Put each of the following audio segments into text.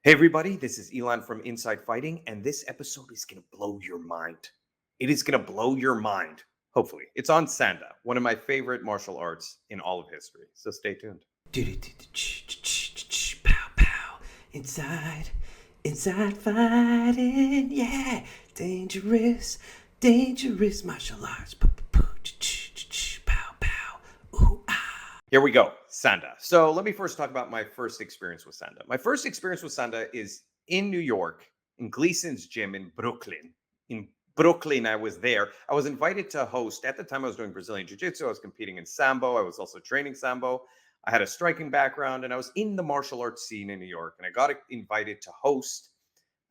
Hey, everybody, this is Elon from Inside Fighting, and this episode is going to blow your mind. It is going to blow your mind, hopefully. It's on Sanda, one of my favorite martial arts in all of history. So stay tuned. Pow pow, inside, inside fighting, yeah, dangerous, dangerous martial arts. Pow pow, ooh ah. Here we go, Sanda. So let me first talk about my first experience with Sanda. My first experience with Sanda is in New York, in Gleason's gym in Brooklyn. In Brooklyn, I was there. I was invited to host. At the time, I was doing Brazilian Jiu Jitsu. I was competing in Sambo. I was also training Sambo. I had a striking background, and I was in the martial arts scene in New York. And I got invited to host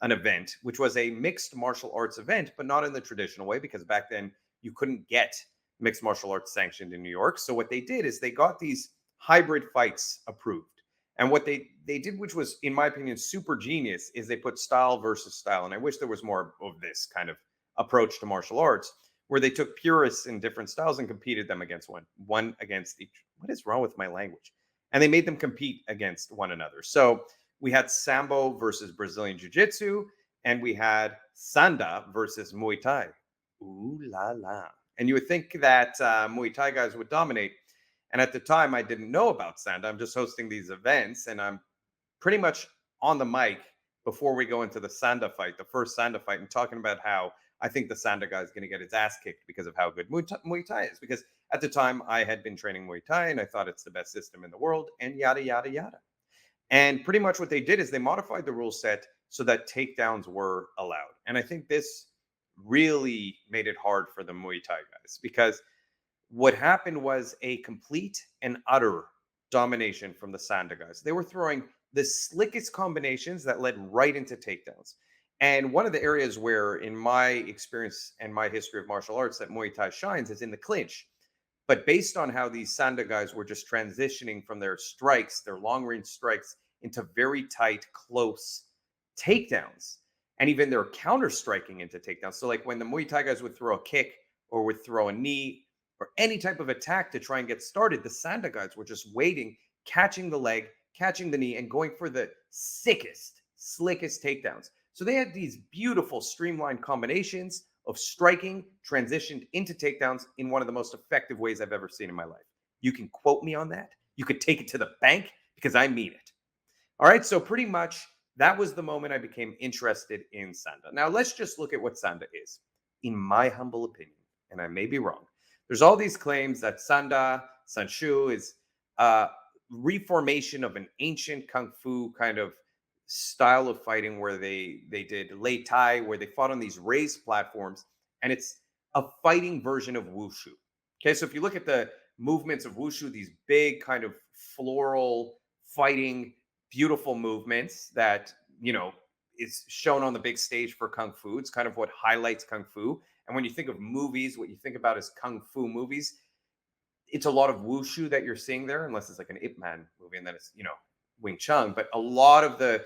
an event, which was a mixed martial arts event, but not in the traditional way, because back then you couldn't get mixed martial arts sanctioned in New York. So what they did is they got these hybrid fights approved. And what they did, which was, in my opinion, super genius, is they put style versus style. And I wish there was more of this kind of approach to martial arts, where they took purists in different styles and competed them against one against each. What is wrong with my language? And they made them compete against one another. So we had Sambo versus Brazilian Jiu Jitsu, and we had Sanda versus Muay Thai. Ooh la la. And you would think that Muay Thai guys would dominate. And at the time, I didn't know about Sanda. I'm just hosting these events, and I'm pretty much on the mic before we go into the Sanda fight, the first Sanda fight, and talking about how I think the Sanda guy is going to get his ass kicked because of how good Muay Thai is. Because at the time, I had been training Muay Thai, and I thought it's the best system in the world, and yada, yada, yada. And pretty much what they did is they modified the rule set so that takedowns were allowed. And I think this really made it hard for the Muay Thai guys, because what happened was a complete and utter domination from the Sanda guys. They were throwing the slickest combinations that led right into takedowns. And one of the areas where, in my experience and my history of martial arts, that Muay Thai shines is in the clinch. But based on how these Sanda guys were just transitioning from their strikes, their long range strikes, into very tight, close takedowns, and even their counter striking into takedowns. So, like when the Muay Thai guys would throw a kick or would throw a knee or any type of attack to try and get started, the Sanda guys were just waiting, catching the leg, catching the knee, and going for the sickest, slickest takedowns. So they had these beautiful streamlined combinations of striking transitioned into takedowns in one of the most effective ways I've ever seen in my life. You can quote me on that. You could take it to the bank because I mean it. All right. So, pretty much that was the moment I became interested in Sanda. Now, let's just look at what Sanda is. In my humble opinion, and I may be wrong, there's all these claims that Sanshu is a reformation of an ancient kung fu kind of style of fighting where they did Lei Tai, where they fought on these raised platforms, and it's a fighting version of wushu. Okay, so if you look at the movements of wushu, these big kind of floral fighting, beautiful movements that is shown on the big stage for kung fu. It's kind of what highlights kung fu. And when you think of movies, what you think about is kung fu movies. It's a lot of wushu that you're seeing there, unless it's like an Ip Man movie, and then it's Wing Chun. But a lot of the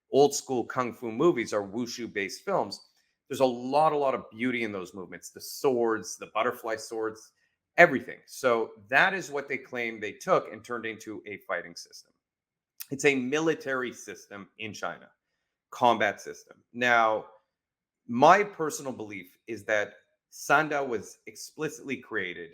old school kung fu movies are wushu based films. There's a lot of beauty in those movements, the swords, the butterfly swords, everything. So that is what they claim they took and turned into a fighting system. It's a military system in China, combat system. Now, my personal belief is that Sanda was explicitly created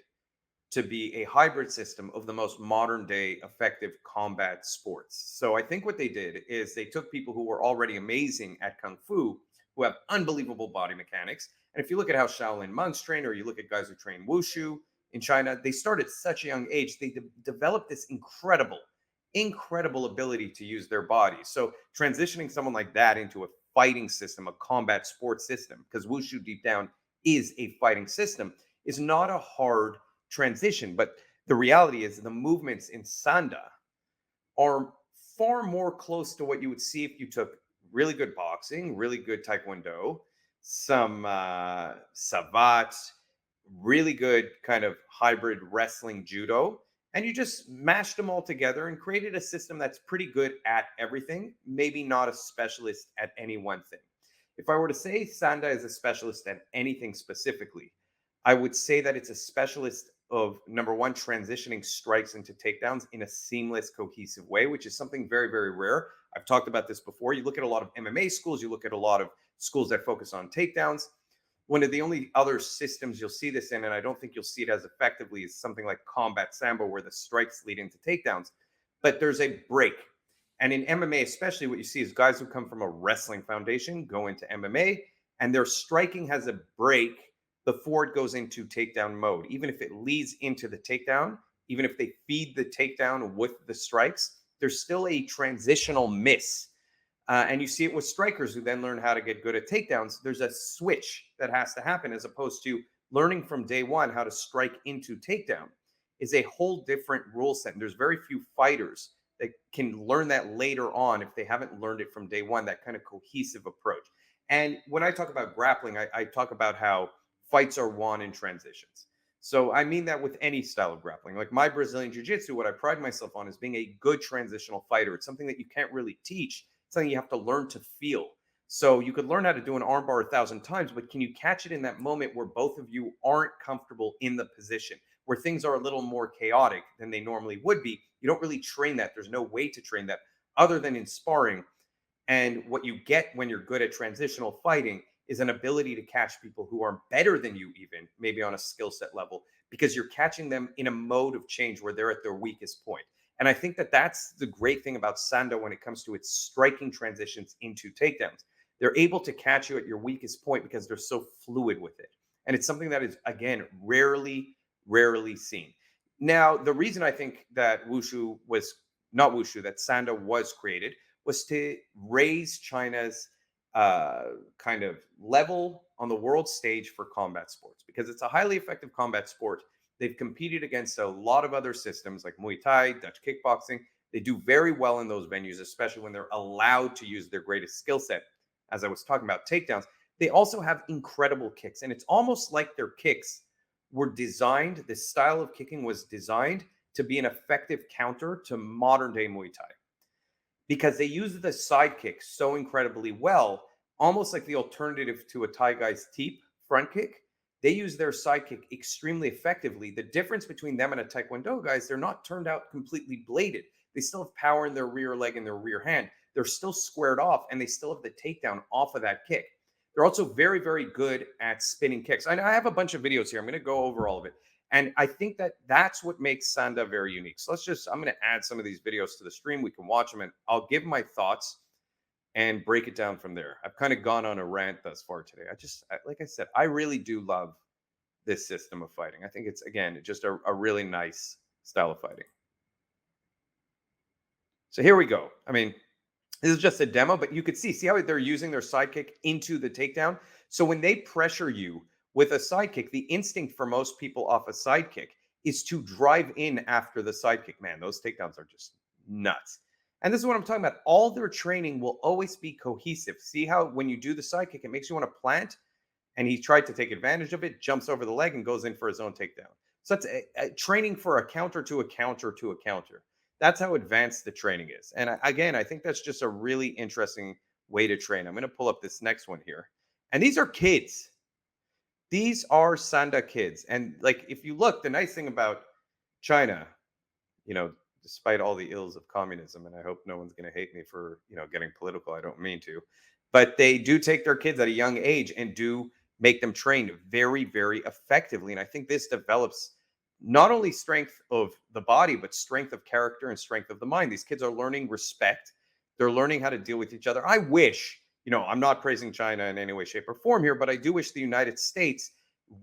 to be a hybrid system of the most modern day effective combat sports. So I think what they did is they took people who were already amazing at kung fu, who have unbelievable body mechanics. And if you look at how Shaolin monks train, or you look at guys who train wushu in China, they start at such a young age. They develop this incredible ability to use their bodies. So transitioning someone like that into a fighting system, a combat sports system, because wushu deep down is a fighting system, is not a hard transition. But the reality is the movements in Sanda are far more close to what you would see if you took really good boxing, really good taekwondo, some savat, really good kind of hybrid wrestling judo, and you just mashed them all together and created a system that's pretty good at everything, maybe not a specialist at any one thing. If I were to say Sanda is a specialist at anything specifically, I would say that it's a specialist of, number one, transitioning strikes into takedowns in a seamless, cohesive way, which is something very, very rare. I've talked about this before. You look at a lot of MMA schools, you look at a lot of schools that focus on takedowns. One of the only other systems you'll see this in, and I don't think you'll see it as effectively, is something like combat sambo, where the strikes lead into takedowns. But there's a break. And in MMA, especially, what you see is guys who come from a wrestling foundation go into MMA, and their striking has a break before it goes into takedown mode. Even if it leads into the takedown, even if they feed the takedown with the strikes, there's still a transitional miss. And you see it with strikers who then learn how to get good at takedowns. There's a switch that has to happen, as opposed to learning from day one how to strike into takedown is a whole different rule set. And there's very few fighters that can learn that later on if they haven't learned it from day one, that kind of cohesive approach. And when I talk about grappling, I talk about how fights are won in transitions. So I mean that with any style of grappling. Like my Brazilian Jiu-Jitsu, what I pride myself on is being a good transitional fighter. It's something that you can't really teach. It's something you have to learn to feel. So you could learn how to do an armbar 1,000 times, but can you catch it in that moment where both of you aren't comfortable in the position, where things are a little more chaotic than they normally would be? You don't really train that. There's no way to train that other than in sparring. And what you get when you're good at transitional fighting is an ability to catch people who are better than you, even maybe on a skill set level, because you're catching them in a mode of change where they're at their weakest point. And I think that that's the great thing about Sanda when it comes to its striking transitions into takedowns. They're able to catch you at your weakest point because they're so fluid with it. And it's something that is, again, rarely seen. Now, the reason I think that Wushu was not Wushu, that Sanda was created was to raise China's kind of level on the world stage for combat sports, because it's a highly effective combat sport. They've competed against a lot of other systems like Muay Thai, Dutch kickboxing. They do very well in those venues, especially when they're allowed to use their greatest skill set. As I was talking about takedowns, they also have incredible kicks. And it's almost like their kicks were designed, this style of kicking was designed to be an effective counter to modern day Muay Thai, because they use the sidekick so incredibly well, almost like the alternative to a Thai guy's teep front kick. They use their sidekick extremely effectively. The difference between them and a Taekwondo guy is they're not turned out completely bladed. They still have power in their rear leg and their rear hand. They're still squared off, and they still have the takedown off of that kick. They're also very good at spinning kicks. And I have a bunch of videos here. I'm going to go over all of it. And I think that that's what makes Sanda very unique. So I'm going to add some of these videos to the stream. We can watch them and I'll give my thoughts and break it down from there. I've kind of gone on a rant thus far today. Like I said, I really do love this system of fighting. I think it's, again, just a really nice style of fighting. So here we go. I mean, this is just a demo, but you could see how they're using their sidekick into the takedown. So when they pressure you with a sidekick, the instinct for most people off a sidekick is to drive in after the sidekick. Man, those takedowns are just nuts. And this is what I'm talking about. All their training will always be cohesive. See how when you do the sidekick, it makes you want to plant, and he tried to take advantage of it, jumps over the leg and goes in for his own takedown. So that's a training for a counter to a counter to a counter. That's how advanced the training is. And again, I think that's just a really interesting way to train. I'm going to pull up this next one here. And these are kids. These are Sanda kids. And like, if you look, the nice thing about China, despite all the ills of communism, and I hope no one's going to hate me for, getting political. I don't mean to, but they do take their kids at a young age and do make them train very effectively. And I think this develops not only strength of the body, but strength of character and strength of the mind. These kids are learning respect. They're learning how to deal with each other. I wish, I'm not praising China in any way, shape, or form here, but I do wish the United States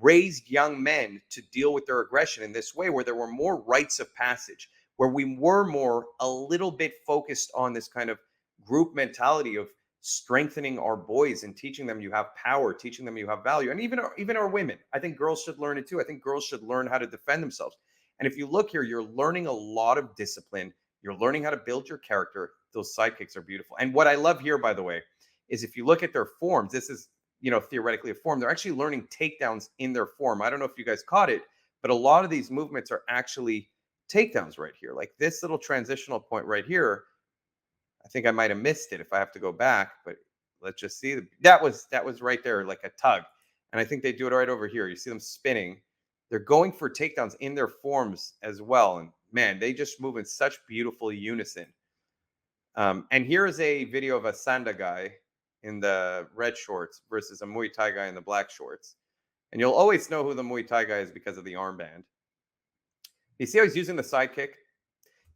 raised young men to deal with their aggression in this way, where there were more rites of passage, where we were more a little bit focused on this kind of group mentality of strengthening our boys and teaching them you have power, teaching them you have value. And even our women, I think girls should learn it too. I think girls should learn how to defend themselves. And if you look here, you're learning a lot of discipline. You're learning how to build your character. Those sidekicks are beautiful. And what I love here, by the way, is if you look at their forms, this is, theoretically a form. They're actually learning takedowns in their form. I don't know if you guys caught it, but a lot of these movements are actually takedowns right here. Like this little transitional point right here, I think I might have missed it if I have to go back, but let's just see. That was right there, like a tug. And I think they do it right over here. You see them spinning. They're going for takedowns in their forms as well. And man, they just move in such beautiful unison. And here is a video of a Sanda guy in the red shorts versus a Muay Thai guy in the black shorts. And you'll always know who the Muay Thai guy is because of the armband. You see how he's using the sidekick?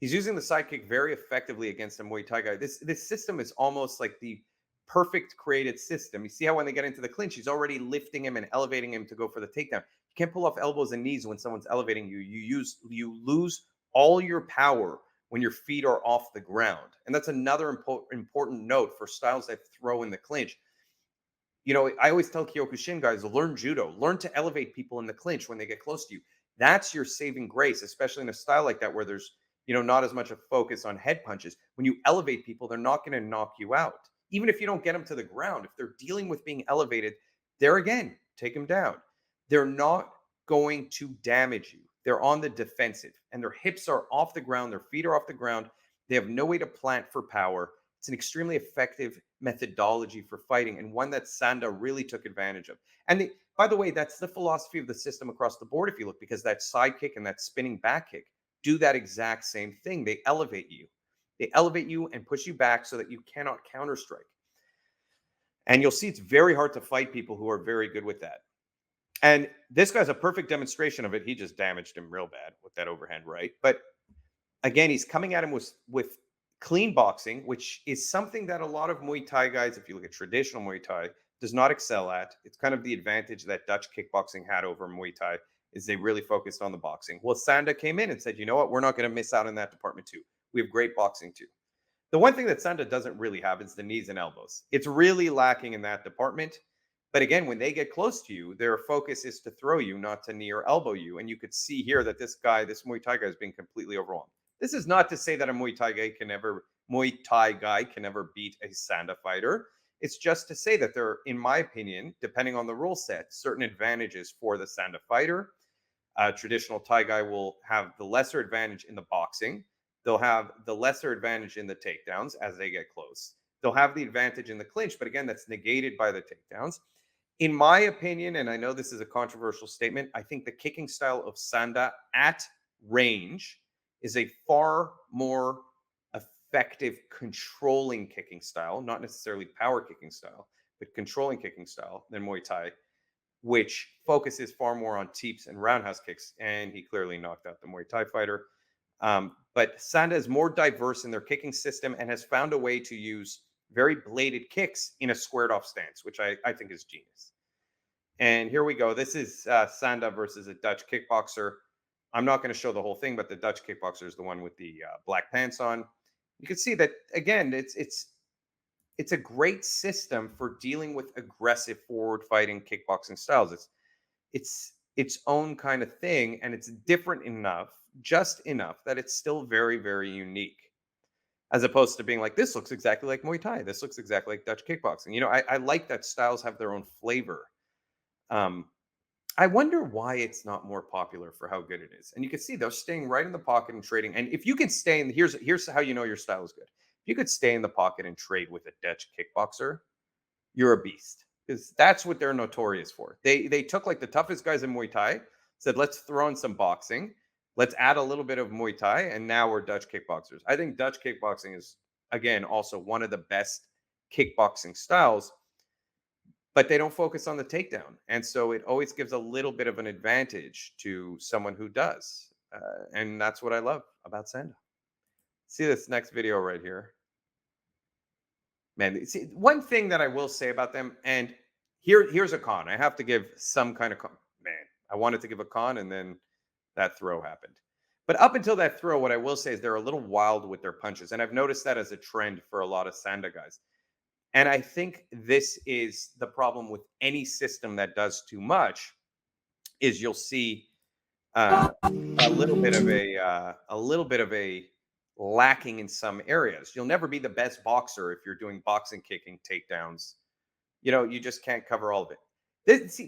He's using the sidekick very effectively against a Muay Thai guy. This system is almost like the perfect created system. You see how when they get into the clinch, he's already lifting him and elevating him to go for the takedown. You can't pull off elbows and knees when someone's elevating you. You lose all your power when your feet are off the ground. And that's another important note for styles that throw in the clinch. You know, I always tell Kyokushin guys, learn judo, learn to elevate people in the clinch when they get close to you. That's your saving grace, especially in a style like that where there's, not as much a focus on head punches. When you elevate people, they're not going to knock you out. Even if you don't get them to the ground, if they're dealing with being elevated, there again, take them down. They're not going to damage you. They're on the defensive and their hips are off the ground, their feet are off the ground. They have no way to plant for power. It's an extremely effective methodology for fighting and one that Sanda really took advantage of. And by the way, that's the philosophy of the system across the board, if you look, because that side kick and that spinning back kick do that exact same thing. They elevate you. They elevate you and push you back so that you cannot counter strike. And you'll see it's very hard to fight people who are very good with that. And this guy's a perfect demonstration of it. He just damaged him real bad with that overhand right. But again, he's coming at him with clean boxing, which is something that a lot of Muay Thai guys, if you look at traditional Muay Thai, does not excel at. It's kind of the advantage that Dutch kickboxing had over Muay Thai is they really focused on the boxing. Well, Sanda came in and said, you know what? We're not going to miss out on that department too. We have great boxing too. The one thing that Sanda doesn't really have is the knees and elbows. It's really lacking in that department. But again, when they get close to you, their focus is to throw you, not to knee or elbow you. And you could see here that this Muay Thai guy is being completely overwhelmed. This is not to say that a Muay Thai guy can never beat a Sanda fighter. It's just to say that there are, in my opinion, depending on the rule set, certain advantages for the Sanda fighter. A traditional Thai guy will have the lesser advantage in the boxing. They'll have the lesser advantage in the takedowns as they get close. They'll have the advantage in the clinch, but again, that's negated by the takedowns. In my opinion, and I know this is a controversial statement, I think the kicking style of Sanda at range is a far more effective controlling kicking style, not necessarily power kicking style, but controlling kicking style than Muay Thai, which focuses far more on teeps and roundhouse kicks. And he clearly knocked out the Muay Thai fighter. But Sanda is more diverse in their kicking system and has found a way to use very bladed kicks in a squared off stance, which I think is genius. And here we go. This is Sanda versus a Dutch kickboxer. I'm not going to show the whole thing, but the Dutch kickboxer is the one with the black pants on. You can see that again. It's a great system for dealing with aggressive forward fighting kickboxing styles. It's its own kind of thing, and it's different enough, just enough that it's still very, very unique. As opposed to being like, this looks exactly like Muay Thai. This looks exactly like Dutch kickboxing. I like that styles have their own flavor. I wonder why it's not more popular for how good it is. And you can see they're staying right in the pocket and trading. And if you can stay in, here's how you know your style is good. If you could stay in the pocket and trade with a Dutch kickboxer, you're a beast. Because that's what they're notorious for. They took like the toughest guys in Muay Thai, said, let's throw in some boxing. Let's add a little bit of Muay Thai, and now we're Dutch kickboxers. I think Dutch kickboxing is, again, also one of the best kickboxing styles, but they don't focus on the takedown. And so it always gives a little bit of an advantage to someone who does. And that's what I love about Sanda. See this next video right here. Man, see, one thing that I will say about them, and here's a con. I have to give some kind of con. Man, I wanted to give a con, and then that throw happened. But up until that throw, what I will say is they're a little wild with their punches. And I've noticed that as a trend for a lot of Sanda guys. And I think this is the problem with any system that does too much is you'll see a little bit of a lacking in some areas. You'll never be the best boxer if you're doing boxing, kicking, takedowns. You just can't cover all of it.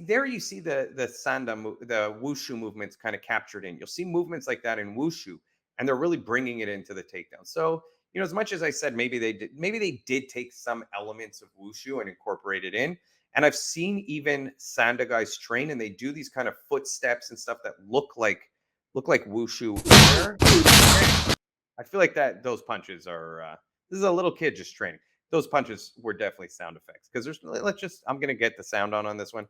There you see the Sanda, the wushu movements kind of captured in. You'll see movements like that in wushu, and they're really bringing it into the takedown. So, as much as I said, maybe they did take some elements of wushu and incorporate it in. And I've seen even Sanda guys train, and they do these kind of footsteps and stuff that look like wushu. I feel like those punches are This is a little kid just training. Those punches were definitely sound effects because there's let's just I'm gonna get the sound on this one.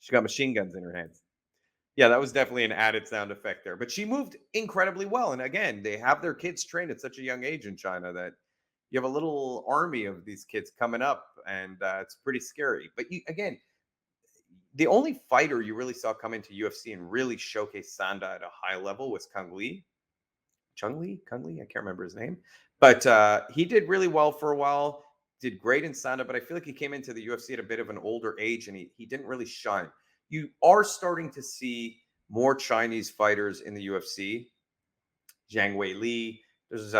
She got machine guns in her hands. Yeah, that was definitely an added sound effect there. But she moved incredibly well. And again, they have their kids trained at such a young age in China that you have a little army of these kids coming up, and it's pretty scary. But again, the only fighter you really saw come into UFC and really showcase Sanda at a high level was Kung Lee. Kung Lee, I can't remember his name, but he did really well for a while. Did great in Sanda, but I feel like he came into the UFC at a bit of an older age, and he didn't really shine. You are starting to see more Chinese fighters in the UFC. Zhang Wei Li. There's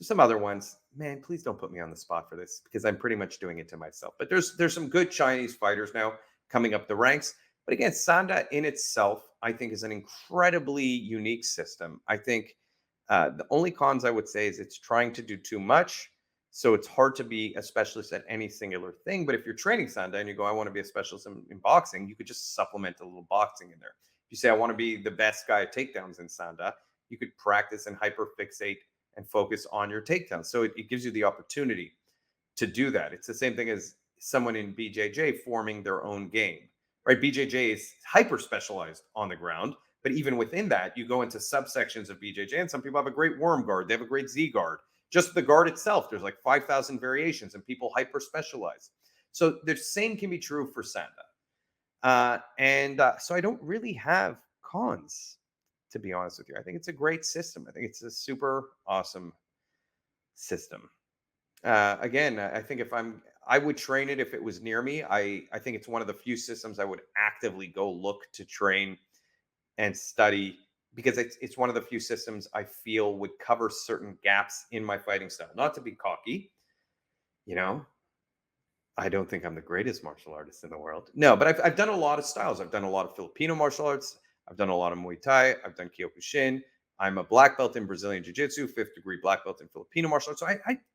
some other ones. Man, please don't put me on the spot for this because I'm pretty much doing it to myself. But there's some good Chinese fighters now coming up the ranks. But again, Sanda in itself, I think, is an incredibly unique system. I think the only cons I would say is it's trying to do too much. So it's hard to be a specialist at any singular thing. But if you're training Sanda and you go, I want to be a specialist in boxing, you could just supplement a little boxing in there. If you say, I want to be the best guy at takedowns in Sanda, you could practice and hyperfixate and focus on your takedowns. So it gives you the opportunity to do that. It's the same thing as someone in BJJ forming their own game, right? BJJ is hyper specialized on the ground, but even within that, you go into subsections of BJJ, and some people have a great worm guard, they have a great Z guard. Just the guard itself, there's like 5,000 variations, and people hyper specialize. So the same can be true for Sanda. So I don't really have cons, to be honest with you. I think it's a great system. I think it's a super awesome system. Again, I think I would train it if it was near me. I think it's one of the few systems I would actively go look to train and study because it's one of the few systems I feel would cover certain gaps in my fighting style. Not to be cocky, you know, I don't think I'm the greatest martial artist in the world. No, but I've done a lot of styles. I've done a lot of Filipino martial arts. I've done a lot of Muay Thai. I've done Kyokushin. I'm a black belt in Brazilian Jiu Jitsu, fifth degree black belt in Filipino martial arts. So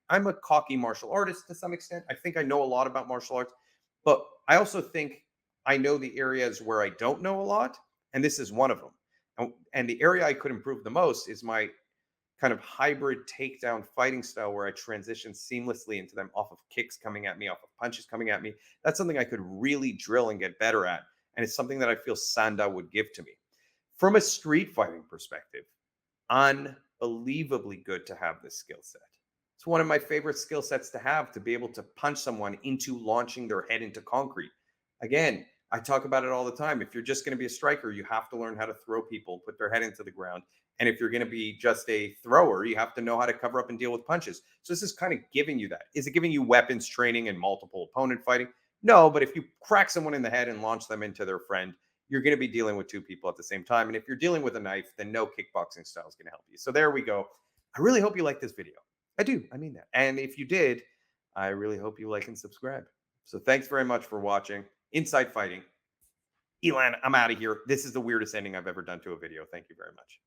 I'm a cocky martial artist to some extent. I think I know a lot about martial arts, but I also think I know the areas where I don't know a lot, and this is one of them. And the area I could improve the most is my kind of hybrid takedown fighting style where I transition seamlessly into them off of kicks coming at me, off of punches coming at me. That's something I could really drill and get better at. And it's something that I feel Sanda would give to me. From a street fighting perspective, unbelievably good to have this skill set. It's one of my favorite skill sets to have, to be able to punch someone into launching their head into concrete. Again, I talk about it all the time. If you're just going to be a striker, you have to learn how to throw people, put their head into the ground. And if you're going to be just a thrower, you have to know how to cover up and deal with punches. So this is kind of giving you that. Is it giving you weapons training and multiple opponent fighting? No, but if you crack someone in the head and launch them into their friend, you're going to be dealing with two people at the same time. And if you're dealing with a knife, then no kickboxing style is going to help you. So there we go. I really hope you like this video. I do. I mean that. And if you did, I really hope you like and subscribe. So thanks very much for watching Inside Fighting. Elan, I'm out of here. This is the weirdest ending I've ever done to a video. Thank you very much.